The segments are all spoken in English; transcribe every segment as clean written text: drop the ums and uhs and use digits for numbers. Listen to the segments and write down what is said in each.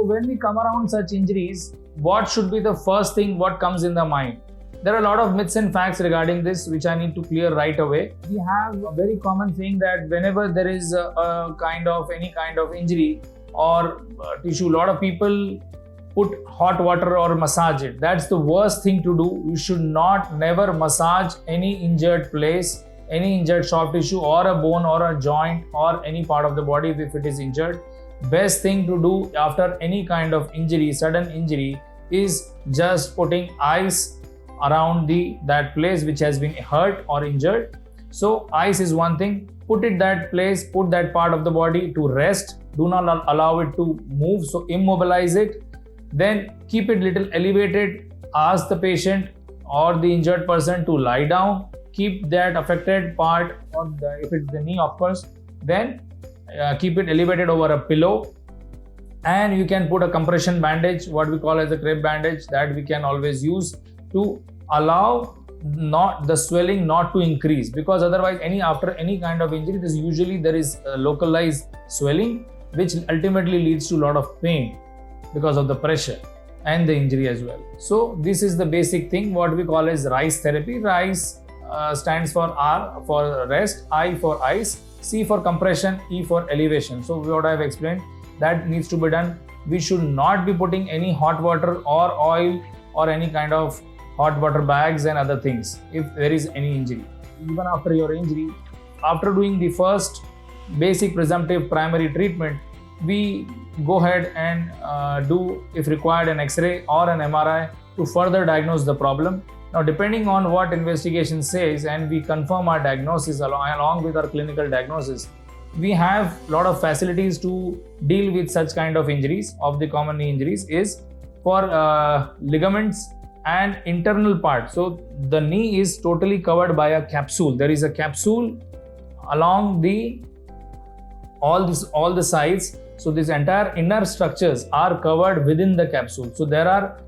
when we come around such injuries, what should be the first thing what comes in the mind? There are a lot of myths and facts regarding this which I need to clear right away. We have a very common thing that whenever there is any kind of injury or tissue, a lot of people put hot water or massage it. That's the worst thing to do. You should never massage any injured place, any injured soft tissue or a bone or a joint or any part of the body if it is injured. Best thing to do after any kind of injury, sudden injury, is just putting ice around that place which has been hurt or injured. So ice is one thing. Put that part of the body to rest. Do not allow it to move, so immobilize it. Then keep it little elevated. Ask the patient or the injured person to lie down. Keep that affected part, or if it's the knee, of course, then keep it elevated over a pillow. And you can put a compression bandage, what we call as a crepe bandage, that we can always use to allow the swelling not to increase, because otherwise after any kind of injury, there is localized swelling which ultimately leads to a lot of pain because of the pressure and the injury as well. So this is the basic thing what we call as RICE therapy. RICE stands for R for rest, I for ice, C for compression, E for elevation. So what I have explained, that needs to be done. We should not be putting any hot water or oil or any kind of hot water bags and other things if there is any injury. Even after your injury, after doing the first basic presumptive primary treatment, we go ahead and do, if required, an X-ray or an MRI to further diagnose the problem. Now, depending on what investigation says, and we confirm our diagnosis along with our clinical diagnosis, we have a lot of facilities to deal with such kind of injuries. Of the common knee injuries is for ligaments and internal part. So the knee is totally covered by a capsule. There is a capsule along all the sides. So these entire inner structures are covered within the capsule. So there are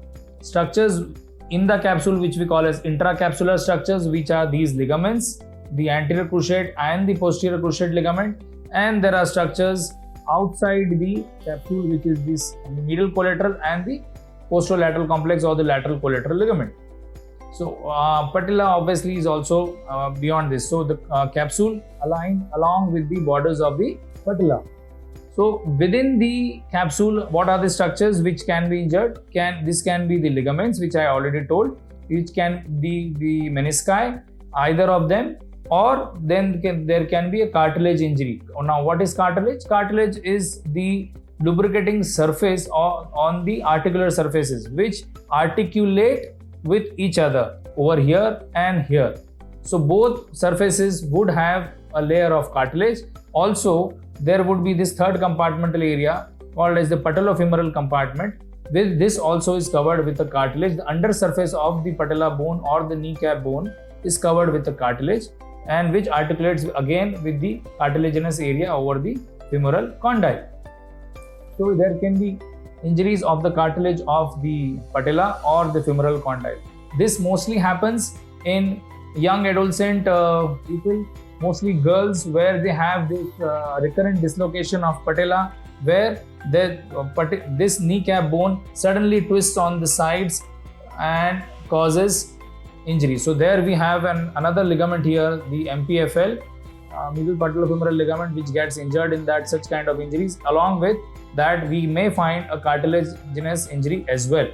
structures in the capsule which we call as intracapsular structures, which are these ligaments, the anterior cruciate and the posterior cruciate ligament. And there are structures outside the capsule, which is this medial collateral and the posterolateral complex or the lateral collateral ligament. So patella obviously is also beyond this. So the capsule aligned along with the borders of the patella. So within the capsule, what are the structures which can be injured? This can be the ligaments, which I already told, which can be the menisci, either of them, or then there can be a cartilage injury. Now, what is cartilage? Cartilage is the lubricating surface on the articular surfaces which articulate with each other over here and here. So both surfaces would have a layer of cartilage. Also, there would be this third compartmental area called as the patellofemoral compartment. This also is covered with the cartilage. The undersurface of the patella bone or the kneecap bone is covered with the cartilage, and which articulates again with the cartilaginous area over the femoral condyle. So there can be injuries of the cartilage of the patella or the femoral condyle. This mostly happens in young adolescent people, mostly girls, where they have this recurrent dislocation of patella, where this kneecap bone suddenly twists on the sides and causes injury. So there we have another ligament here, the MPFL, medial patellofemoral ligament, which gets injured in such kind of injuries. Along with that, we may find a cartilaginous injury as well.